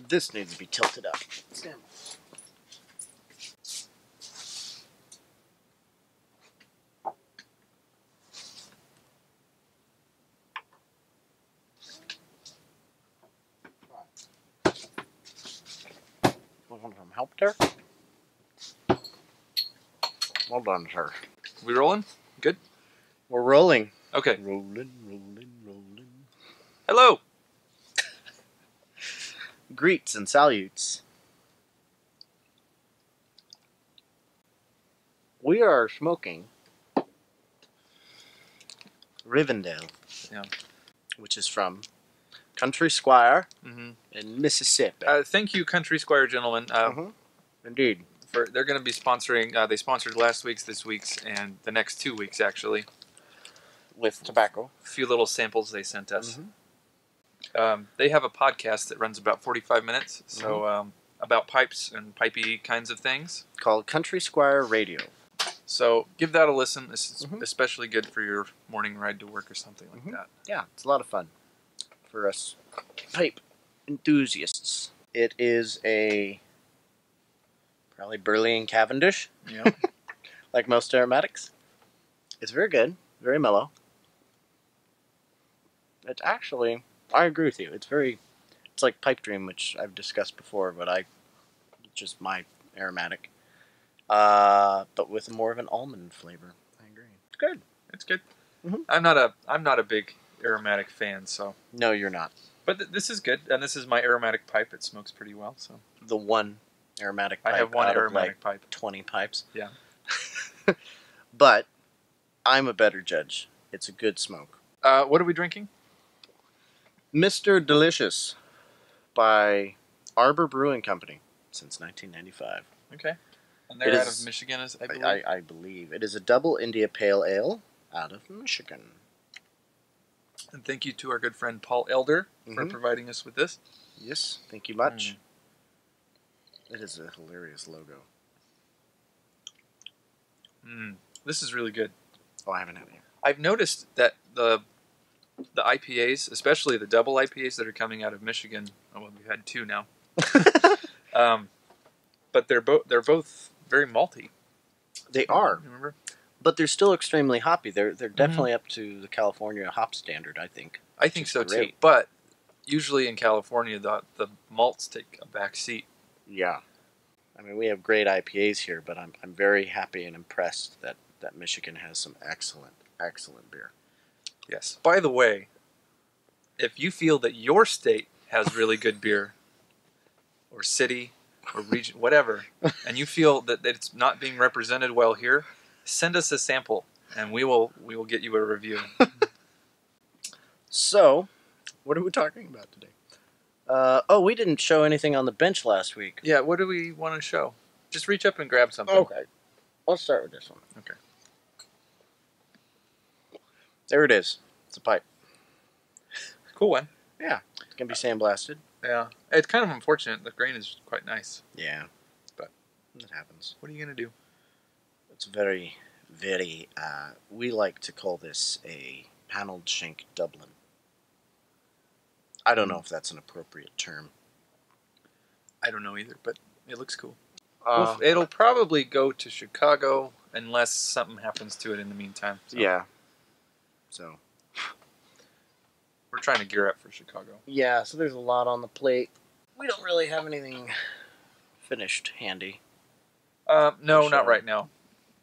This needs to be tilted up. Stand by. Want some help there? Well done, sir. We rolling? Good? We're rolling. Okay. Rolling. Hello! Greets and salutes. We are smoking Rivendell, Yeah. which is from Country Squire Mm-hmm. in Mississippi. Thank you, Country Squire gentlemen. Indeed. They're going to be sponsoring. They sponsored last week's, this week's, and the next 2 weeks actually. With tobacco. A few little samples they sent us. They have a podcast that runs about 45 minutes, so about pipes and pipey kinds of things. Called Country Squire Radio. So give that a listen. This is especially good for your morning ride to work or something like that. Yeah, it's a lot of fun for us pipe enthusiasts. It is a probably Burley and Cavendish, Yeah. like most aromatics. It's very good, very mellow. It's actually, I agree with you. It's like Pipe Dream, which I've discussed before, but just my aromatic. But with more of an almond flavor. I agree. It's good. It's good. I'm not a big aromatic fan, so. No, you're not. But this is good, and this is my aromatic pipe. It smokes pretty well, so. The one aromatic pipe. I have one out aromatic of like pipe. 20 pipes. Yeah. But I'm a better judge. It's a good smoke. What are we drinking? Mr. Delicious by Arbor Brewing Company since 1995. Okay. And they're out of Michigan, I believe? I believe. It is a double India Pale Ale out of Michigan. And thank you to our good friend Paul Elder for providing us with this. Yes, thank you much. It is a hilarious logo. This is really good. Oh, I haven't had it yet. I've noticed that the IPAs, especially the double IPAs that are coming out of Michigan. Oh, well, we've had 2 now. But they're both very malty. They are. Remember? But they're still extremely hoppy. They're definitely up to the California hop standard, I think. I think so too. But usually in California, the malts take a back seat. Yeah. I mean, we have great IPAs here, but I'm very happy and impressed that Michigan has some excellent beer. Yes. By the way, if you feel that your state has really good beer, or city, or region, whatever, and you feel that it's not being represented well here, send us a sample, and we will get you a review. So, what are we talking about today? We didn't show anything on the bench last week. Yeah, what do we want to show? Just reach up and grab something. Okay. Let's start with this one. Okay. There it is. It's a pipe. Cool one. Yeah. It's going to be sandblasted. Yeah. It's kind of unfortunate. The grain is quite nice. Yeah. But it happens. What are you going to do? It's very, very, we like to call this a paneled shank Dublin. I don't know if that's an appropriate term. I don't know either, but it looks cool. It'll It'll probably go to Chicago unless something happens to it in the meantime. So. Yeah. So. We're trying to gear up for Chicago. Yeah, so there's a lot on the plate. We don't really have anything finished handy. No, not right now.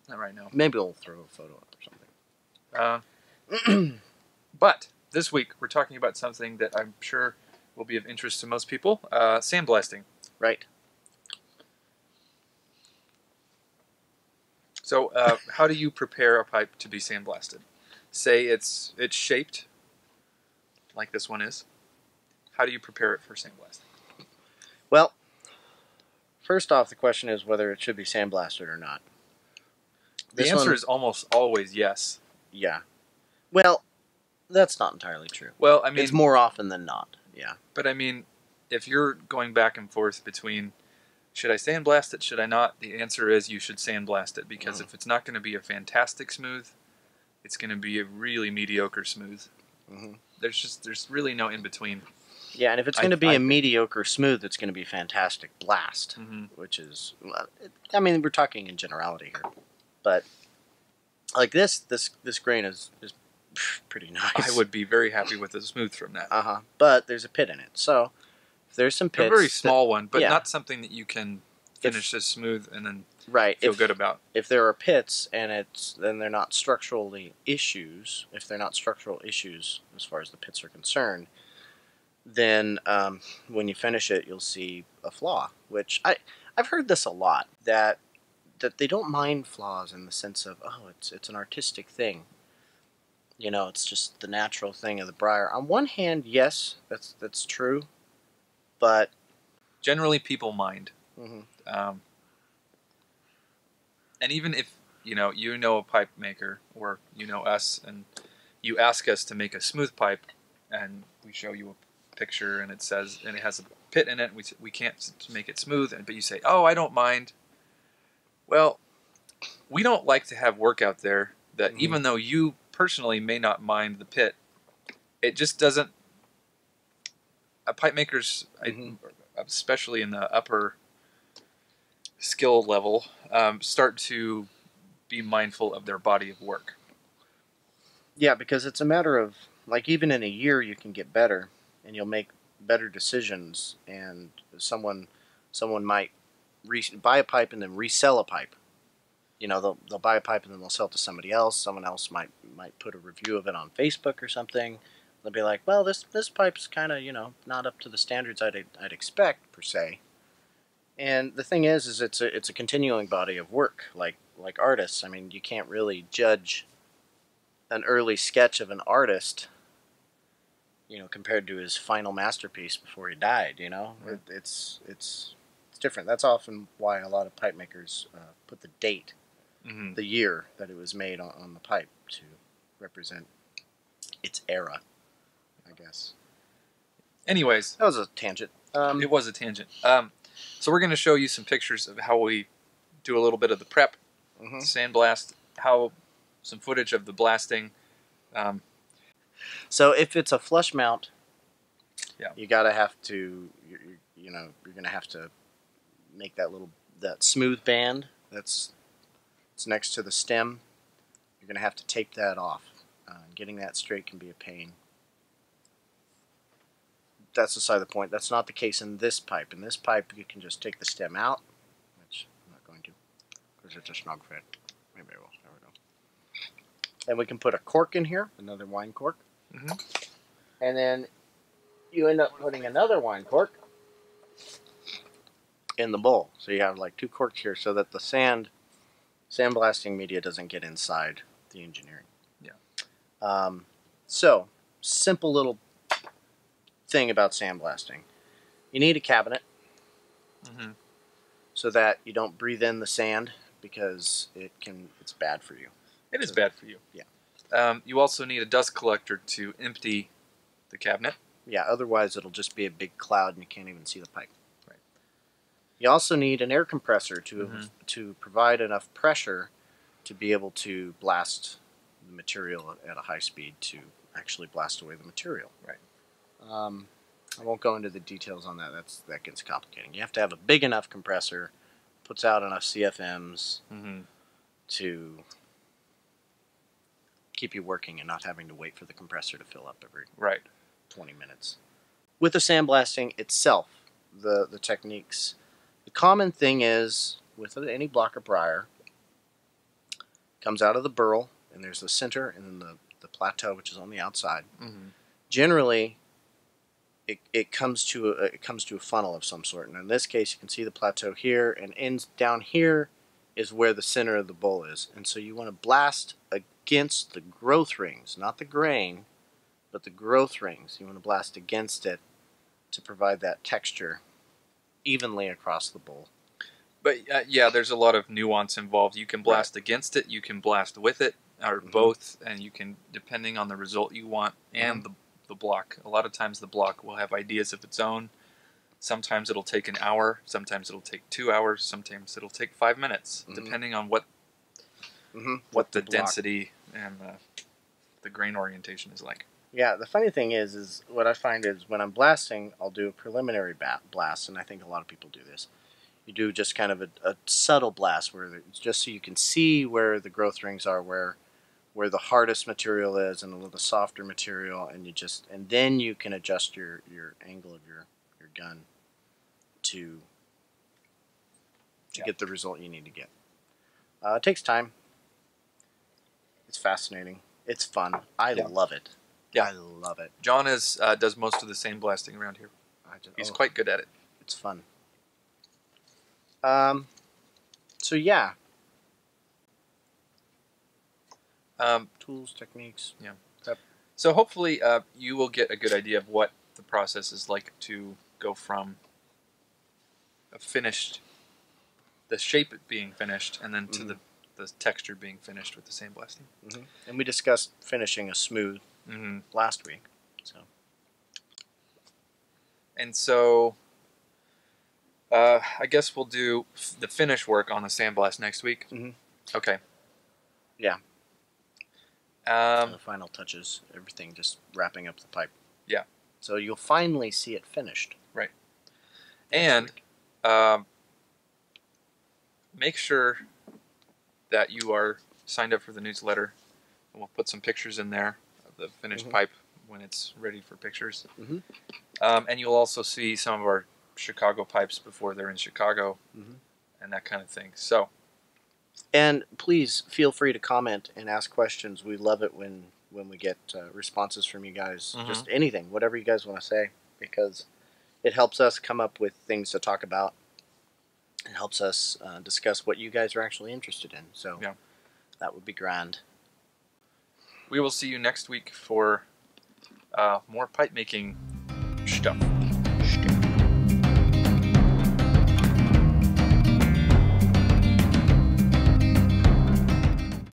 Not right now. Maybe we'll throw a photo up or something. But this week we're talking about something that I'm sure will be of interest to most people: sandblasting. Right. So, how do you prepare a pipe to be sandblasted? Say it's shaped like this one is. How do you prepare it for sandblasting? Well, first off, the question is whether it should be sandblasted or not. The answer is almost always yes. Yeah. Well, that's not entirely true. Well, I mean, it's more often than not. Yeah. But I mean, if you're going back and forth between should I sandblast it, should I not, the answer is you should sandblast it, because if it's not going to be a fantastic smooth, it's going to be a really mediocre smooth. There's really no in between. Yeah, and if it's going to be a mediocre smooth, it's going to be fantastic blast, which is, I mean, we're talking in generality here, but like this grain is pretty nice. I would be very happy with a smooth from that. But there's a pit in it, so if there's some pits, a very small one, but not something that you can finish as smooth and then feel good about. If there are pits and then they're not structurally issues. If they're not structural issues as far as the pits are concerned, then when you finish it, you'll see a flaw. Which I've heard this a lot, that they don't mind flaws in the sense of, oh, it's an artistic thing. You know, it's just the natural thing of the briar. On one hand, yes, that's true, but generally people mind. And even if you know a pipe maker, or you know us, and you ask us to make a smooth pipe, and we show you a picture and it says, and it has a pit in it, we can't make it smooth, but you say, oh, I don't mind. Well, we don't like to have work out there that even though you personally may not mind the pit, it just doesn't. A pipe maker's, especially in the upper skill level, start to be mindful of their body of work. Yeah, because it's a matter of, like, even in a year you can get better and you'll make better decisions, and someone might buy a pipe and then resell a pipe. You know, they'll buy a pipe and then they'll sell it to somebody else. Someone else might put a review of it on Facebook or something. They'll be like, well, this pipe's kind of, not up to the standards I'd expect, per se. And the thing is it's a continuing body of work, like artists. I mean, you can't really judge an early sketch of an artist, compared to his final masterpiece before he died. Right. It's different. That's often why a lot of pipe makers put the date, the year that it was made on the pipe, to represent its era, I guess. Anyways, that was a tangent. It was a tangent. So we're going to show you some pictures of how we do a little bit of the prep, sandblast, some footage of the blasting. So if it's a flush mount, yeah, you're going to have to make that smooth band it's next to the stem. You're going to have to tape that off. Getting that straight can be a pain. That's beside the point. That's not the case in this pipe. In this pipe, you can just take the stem out, which I'm not going to, because it's a snug fit. Maybe I will. There we go. And we can put a cork in here, another wine cork. And then you end up putting another wine cork in the bowl. So you have like two corks here, so that the sandblasting media doesn't get inside the engineering. Yeah. So simple little thing about sandblasting. You need a cabinet so that you don't breathe in the sand, because it's bad for you. It is bad for you. Yeah. You also need a dust collector to empty the cabinet. Yeah, otherwise it'll just be a big cloud and you can't even see the pipe. Right. You also need an air compressor to provide enough pressure to be able to blast the material at a high speed, to actually blast away the material. Right. I won't go into the details on that. That gets complicating. You have to have a big enough compressor, puts out enough CFMs to keep you working and not having to wait for the compressor to fill up every 20 minutes. With the sandblasting itself, the techniques, the common thing is, with any block of briar, comes out of the burl, and there's the center and then the plateau, which is on the outside. Generally, it comes to a funnel of some sort, and in this case you can see the plateau here, and ends down here is where the center of the bowl is. And so you want to blast against the growth rings, not the grain, but the growth rings. You want to blast against it to provide that texture evenly across the bowl. But yeah, there's a lot of nuance involved. You can blast against it, you can blast with it, or both, and you can, depending on the result you want and the block. A lot of times the block will have ideas of its own. Sometimes it'll take an hour, sometimes it'll take 2 hours, sometimes it'll take 5 minutes, depending on what the density and the grain orientation is like. Yeah, the funny thing is what I find is when I'm blasting, I'll do a preliminary blast, and I think a lot of people do this. You do just kind of a subtle blast just so you can see where the growth rings are, where the hardest material is, and a little softer material, and then you can adjust your angle of your gun to get the result you need to get. It takes time. It's fascinating. It's fun. I love it. Yeah. I love it. John does most of the sandblasting around here. He's quite good at it. It's fun. So yeah. Tools, techniques. Yeah. Yep. So hopefully you will get a good idea of what the process is like to go from a finished, the shape being finished, and then to the texture being finished with the sandblasting. And we discussed finishing a smooth last week. So I guess we'll do the finish work on the sandblast next week. Okay. Yeah. The final touches, everything, just wrapping up the pipe. Yeah. So you'll finally see it finished. Right. And make sure that you are signed up for the newsletter, and we'll put some pictures in there of the finished pipe when it's ready for pictures. And you'll also see some of our Chicago pipes before they're in Chicago, and that kind of thing. So, and please feel free to comment and ask questions. We love it when we get responses from you guys. Just anything, whatever you guys want to say, because it helps us come up with things to talk about. It helps us discuss what you guys are actually interested in. So that would be grand. We will see you next week for more pipe making stuff.